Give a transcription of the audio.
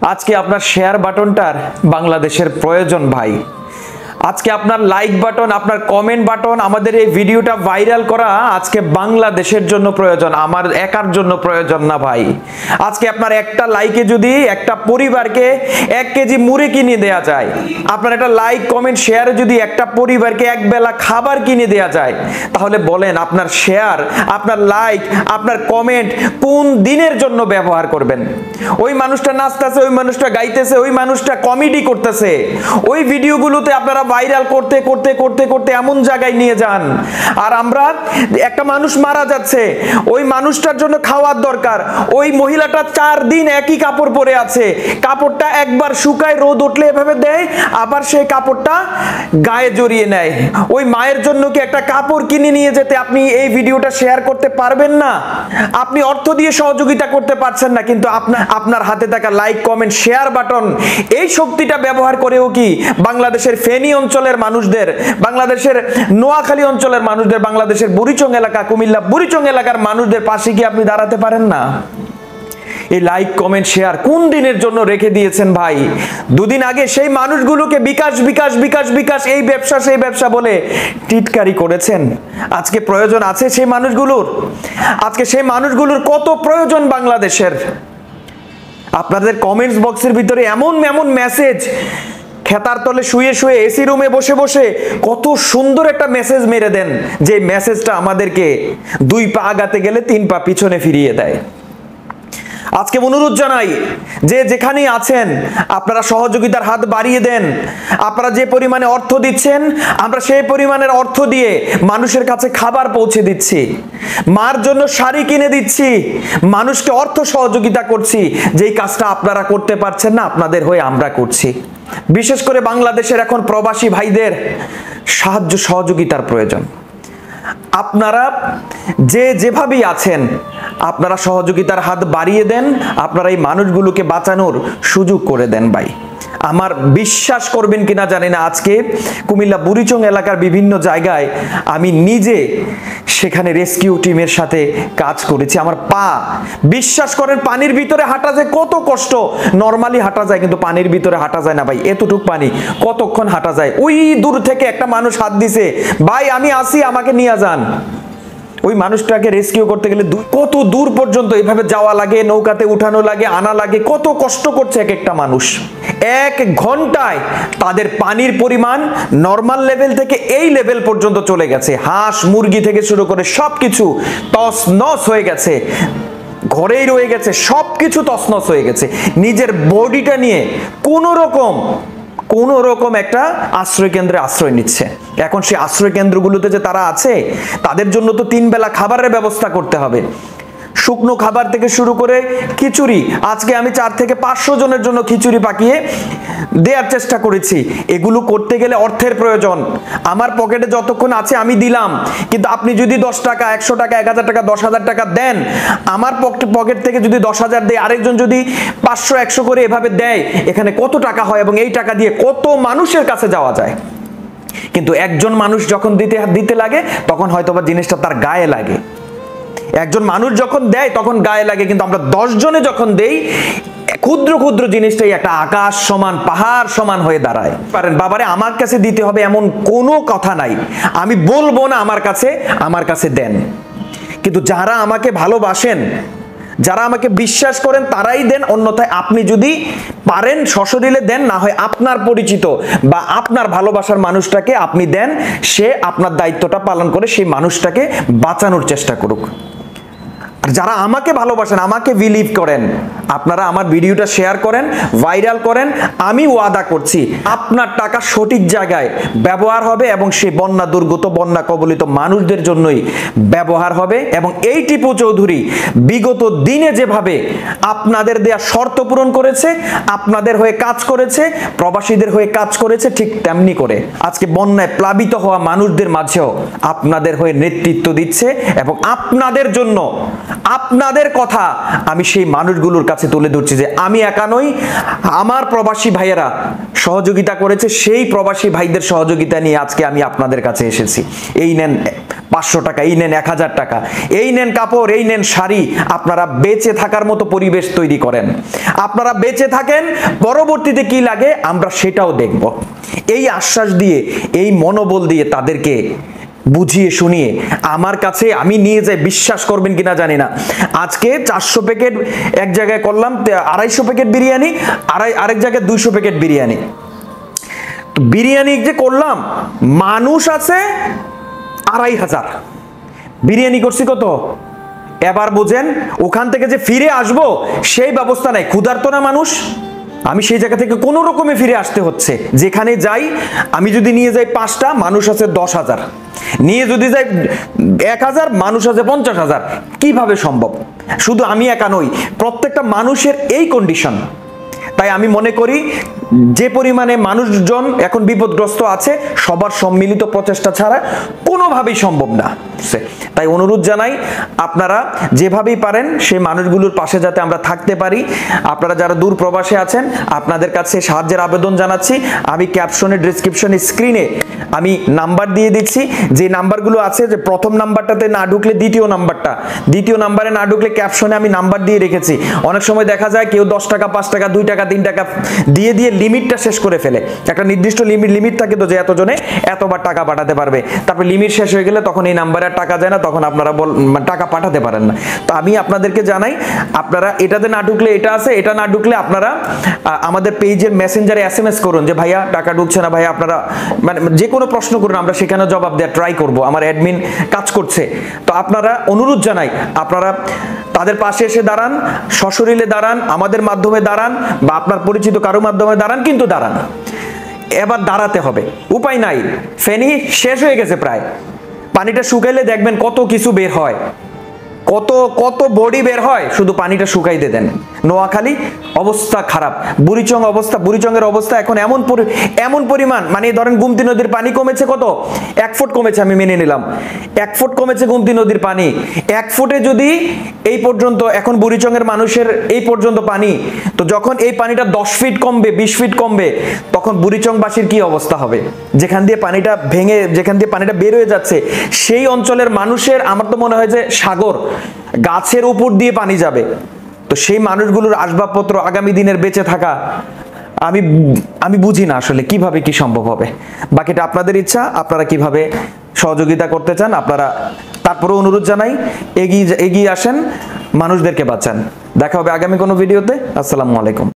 আজকে আপনার শেয়ার বাটনটার বাংলাদেশের প্রয়োজন ভাই। আজকে আপনার লাইক বাটন, আপনার কমেন্ট বাটন, আমাদের এই ভিডিওটা ভাইরাল করা আজকে বাংলাদেশের জন্য প্রয়োজন, আমার একার জন্য প্রয়োজন না ভাই। আজকে আপনার একটা লাইকে যদি একটা পরিবারকে 1 কেজি মুড়ি কিনে দেয়া যায়, আপনার একটা লাইক কমেন্ট শেয়ারে যদি একটা পরিবারকে এক বেলা খাবার কিনে দেয়া যায়, তাহলে বলেন আপনার শেয়ার, আপনার লাইক, আপনার কমেন্ট কোন দিনের জন্য ব্যবহার করবেন? ওই মানুষটা নাচতেছে, ওই মানুষটা গাইতেছে, ওই মানুষটা কমেডি করতেছে, ওই ভিডিওগুলোতে আপনারা ভাইরাল করতে করতে করতে করতে এমন জায়গায় নিয়ে যান। আর আমরা একটা মানুষ মারা যাচ্ছে, ওই মানুষটার জন্য খাওয়ার দরকার, ওই মহিলাটা 4 দিন একই কাপড় পরে আছে, কাপড়টা একবার শুকায়, রোদ উঠলে এভাবে দেয়, আবার সেই কাপড়টা গায়ে জড়িয়ে নেয়। ওই মায়ের জন্য কি একটা কাপড় কিনে নিয়ে যেতে আপনি এই ভিডিওটা শেয়ার করতে পারবেন না? আপনি অর্থ দিয়ে সহযোগিতা করতে পারছেন না, কিন্তু আপনার হাতে থাকা লাইক কমেন্ট শেয়ার বাটন, এই শক্তিটা ব্যবহার করেও কি বাংলাদেশের ফেনী অঞ্চলের মানুষদের, বাংলাদেশের নোয়াখালী অঞ্চলের মানুষদের, বাংলাদেশের বুড়িচং এলাকা, কুমিল্লা বুড়িচং এলাকার মানুষদের পাশে কি আপনি দাঁড়াতে পারেন না? এই লাইক কমেন্ট শেয়ার কোন দিনের জন্য রেখে দিয়েছেন ভাই? দুদিন আগে সেই মানুষগুলোকে বিকাশ বিকাশ বিকাশ বিকাশ, এই ব্যবসা সেই ব্যবসা বলে টিটকারি করেছেন। আজকে প্রয়োজন আছে সেই মানুষগুলোর? আজকে সেই মানুষগুলোর কত প্রয়োজন বাংলাদেশের? আপনাদের কমেন্টস বক্সের ভিতরে এমন এমন মেসেজ, খেতার তলে শুয়ে শুয়ে এসি রুমে বসে বসে কত সুন্দর একটা মেসেজ মেরে দেন, যে মেসেজটা আমাদেরকে 2 পা আগাতে গেলে 3 পা পিছনে ফিরিয়ে দেয়। আজকে অনুরোধ জানাই, যে যেখানেই আছেন আপনারা সহযোগিতার হাত বাড়িয়ে দেন। আপনারা যে পরিমাণে অর্থ দিচ্ছেন, আমরা সেই পরিমাণের অর্থ দিয়ে মানুষের কাছে খাবার পৌঁছে দিচ্ছি, মার জন্য শাড়ি কিনে দিচ্ছি, মানুষকে অর্থ সহযোগিতা করছি। যেই কাজটা আপনারা করতে পারছেন না, আপনাদের হয়ে আমরা করছি। বিশেষ করে বাংলাদেশের এখন প্রবাসী ভাইদের সাহায্য সহযোগিতার প্রয়োজন। আপনারা যে যেভাবেই আছেন, আপনারা সহযোগিতার হাত বাড়িয়ে দেন, আপনারা এই মানুষগুলোকে বাঁচানোর সুযোগ করে দেন ভাই। আমার বিশ্বাস করবেন কিনা জানি না, আজকে কুমিল্লা বুড়িচং এলাকার বিভিন্ন জায়গায় আমি নিজে সেখানে রেস্কিউ টিমের সাথে কাজ করেছি। আমার পা, বিশ্বাস করেন, পানির ভিতরে হাঁটা যায় কত কষ্ট। নরমালি হাঁটা যায়, কিন্তু পানির ভিতরে হাঁটা যায় না ভাই। এতটুক পানি কতক্ষণ হাঁটা যায়? ওই দূর থেকে একটা মানুষ হাত দিছে, ভাই আমি আসি, আমাকে নিয়ে যান। ওই মানুষটাকে রেস্কিউ করতে গেলে কত দূর পর্যন্ত এভাবে যাওয়া লাগে, নৌকাতে উঠানো লাগে, আনা লাগে, কত কষ্ট করছে এক একটা মানুষ। 1 ঘন্টায় তাদের পানির পরিমাণ নরমাল লেভেল থেকে এই লেভেল পর্যন্ত চলে গেছে। হাঁস মুরগি থেকে শুরু করে সবকিছু তছনছ হয়ে গেছে, ঘরেই রয়ে গেছে, সবকিছু তছনছ হয়ে গেছে। নিজের বডিটা নিয়ে কোন রকম একটা আশ্রয় কেন্দ্রে আশ্রয় নিচ্ছে। এখন সেই আশ্রয় কেন্দ্রগুলোতে যে তারা আছে, তাদের জন্য তো 3 বেলা খাবারের ব্যবস্থা করতে হবে। শুকনো খাবার থেকে শুরু করে খিচুড়ি, আজকে আমি 4 থেকে 500 জনের জন্য খিচুড়ি পাকিয়ে দেওয়ার চেষ্টা করেছি। এগুলো করতে গেলে অর্থের প্রয়োজন। আমার পকেটে যতক্ষণ আছে আমি দিলাম, কিন্তু আপনি যদি 10 টাকা, 100 টাকা, 1000 টাকা, 10,000 টাকা দেন, আমার পকেট থেকে যদি 10,000 দেয়, আরেকজন যদি 500 100 করে এভাবে দেয়, এখানে কত টাকা হয় এবং এই টাকা দিয়ে কত মানুষের কাছে যাওয়া যায়। কিন্তু একজন মানুষ যখন দিতে লাগে, তখন হয়তোবা জিনিসটা তার গায়ে লাগে। একজন মানুষ যখন দেয় তখন গায়ে লাগে, কিন্তু আমরা 10 জনে যখন দেই, ক্ষুদ্র ক্ষুদ্র জিনিসটাই একটা আকাশ সমান, পাহাড় সমান হয়ে দাঁড়ায়। পারেন বাবারে আমার কাছে দিতে হবে এমন কোনো কথা নাই, আমি বলবো না আমার কাছে দেন। কিন্তু যারা আমাকে ভালোবাসেন, যারা আমাকে বিশ্বাস করেন, তারাই দেন। অন্যথায় আপনি যদি পারেন সশরীরে দেন, না হয় আপনার পরিচিত বা আপনার ভালোবাসার মানুষটাকে আপনি দেন, সে আপনার দায়িত্বটা পালন করে সেই মানুষটাকে বাঁচানোর চেষ্টা করুক। আর যারা আমাকে ভালোবাসেন, আমাকে বিলিভ করেন, আপনারা আমার ভিডিওটা শেয়ার করেন, ভাইরাল করেন। আমি ওয়াদা করছি আপনার টাকা সঠিক জায়গায় ব্যবহার হবে এবং সেই বন্যা দুর্গত, বন্যা কবলিত মানুষদের জন্যই ব্যবহার হবে। এবং এই টিপু চৌধুরী বিগত দিনে যেভাবে আপনাদের দেয়া শর্ত পূরণ করেছে, আপনাদের হয়ে কাজ করেছে, প্রবাসীদের হয়ে কাজ করেছে, ঠিক তেমনি করে আজকে বন্যায় প্লাবিত হওয়া মানুষদের মাঝেও আপনাদের হয়ে নেতৃত্ব দিচ্ছে এবং আপনাদের জন্য আপনাদের কথা আমি সেই মানুষগুলোর কাছে তুলে ধরছি যে আমি একা নই, আমার প্রবাসী ভাইয়েরা সহযোগিতা করেছে, সেই প্রবাসী ভাইদের সহযোগিতা নিয়ে আজকে আমি আপনাদের কাছে এসেছি। এই নেন 500 টাকা, এই নেন 1000 টাকা, এই নেন কাপড়, এই নেন শাড়ি, আপনারা বেঁচে থাকার মতো পরিবেশ তৈরি করেন। আপনারা বেঁচে থাকেন, পরবর্তীতে কি লাগে আমরা সেটাও দেখব। এই আশ্বাস দিয়ে, এই মনোবল দিয়ে তাদেরকে বুঝিয়ে শুনিয়ে আমার কাছে আমি নিয়ে যাই, বিশ্বাস করবেন কিনা জানি না, আজকে 400 প্যাকেট এক জায়গায় করলাম, 250 প্যাকেট বিরিয়ানি, আরেক জায়গায় 200 প্যাকেট বিরিয়ানি। বিরিয়ানি যে করলাম, মানুষ আছে 2500, বিরিয়ানি করছি কত? এবার বোঝেন, ওখান থেকে যে ফিরে আসবো সেই ব্যবস্থা নাই। ক্ষুধার্ত না মানুষ, আমি সেই জায়গা থেকে কোনো রকমে ফিরে আসতে হচ্ছে। যেখানে যাই, আমি যদি নিয়ে যাই 5টা, মানুষ আছে 10,000, নিয়ে যদি যাই 1000, মানুষ আছে 50,000। কিভাবে সম্ভব? শুধু আমি একা নই, প্রত্যেকটা মানুষের এই কন্ডিশন। তাই আমি মনে করি যে পরিমাণে মানুষজন এখন বিপদগ্রস্ত আছে, সবার সম্মিলিত প্রচেষ্টা ছাড়া কোনোভাবেই সম্ভব না। তাই অনুরোধ জানাই, আপনারা যেভাবেই পারেন সেই মানুষগুলোর পাশে যাতে আমরা থাকতে পারি। আপনারা যারা দূর প্রবাসে আছেন, আপনাদের কাছে সাহায্যের আবেদন জানাচ্ছি। আমি ক্যাপশনে, ডিসক্রিপশনে, স্ক্রিনে আমি নাম্বার দিয়ে দিচ্ছি। যে নাম্বারগুলো আছে, যে প্রথম নাম্বারটাতে না ঢুকলে দ্বিতীয় নাম্বারটা, দ্বিতীয় নাম্বারে না ঢুকলে ক্যাপশনে আমি নাম্বার দিয়ে রেখেছি। অনেক সময় দেখা যায় কেউ 10 টাকা, 5 টাকা, 2 টাকা, 3 টাকা দিয়ে দিয়ে লিমিটটা শেষ করে ফেলে। একটা নির্দিষ্ট লিমিট থাকে তো, যে এতজনে এতবার টাকা পাঠাতে পারবে। তারপর লিমিট শেষ হয়ে গেলে তখন এই নাম্বারে আর টাকা যায় না, তখন আপনারা টাকা পাঠাতে পারেন না। তো আমি আপনাদেরকে জানাই, আপনারা এটাতে না ঢুকলে এটা আছে, এটা না ঢুকলে আপনারা আমাদের পেজের মেসেঞ্জারে SMS করুন যে ভাইয়া টাকা ঢুকছে না, ভাইয়া আপনারা মানে যে কোনো প্রশ্ন করুন, আমরা সেখানে জবাব দেওয়ার ট্রাই করব। আমার অ্যাডমিন কাজ করছে। তো আপনারা, অনুরোধ জানাই, আপনারা তাদের পাশে এসে দাঁড়ান, সশরীরে দাঁড়ান, আমাদের মাধ্যমে দাঁড়ান, বা আপনার পরিচিত কারো মাধ্যমে দাঁড়ান, কিন্তু দাঁড়ান। এবার দাঁড়াতে হবে, উপায় নাই। ফেনি শেষ হয়ে গেছে প্রায়, পানিটা শুকাইলে দেখবেন কত কিছু বের হয়, কত কত বডি বের হয়, শুধু পানিটা শুকাইতে দেন। নোয়াখালী অবস্থা খারাপ, বুড়িচংয়ের অবস্থা এখন এমন পরিমাণ, মানে ধরেন গুমতি নদীর পানি কমেছে কত? 1 ফুট কমেছে, আমি মেনে নিলাম 1 ফুট কমেছে গুমতি নদীর পানি। 1 ফুটে যদি এই পর্যন্ত, এখন বুড়িচংয়ের মানুষের এই পর্যন্ত পানি, তো যখন এই পানিটা 10 ফিট কমবে, 20 ফিট কমবে, তখন বুড়িচংবাসীর কি অবস্থা হবে? যেখান দিয়ে পানিটা ভেঙে, যেখান দিয়ে পানিটা বের হয়ে যাচ্ছে, সেই অঞ্চলের মানুষের, আমার তো মনে হয় যে সাগর, গাছের উপর দিয়ে পানি যাবে। তো সেই মানুষগুলোর আসবাবপত্র, আগামী দিনের বেঁচে থাকা, আমি বুঝি না আসলে কিভাবে কি সম্ভব হবে। বাকিটা আপনাদের ইচ্ছা, আপনারা কিভাবে সহযোগিতা করতে চান আপনারা। তারপরে অনুরোধ জানাই, এগিয়ে আসেন, মানুষদেরকে বাঁচান। দেখা হবে আগামী কোনো ভিডিওতে। আসসালামু আলাইকুম।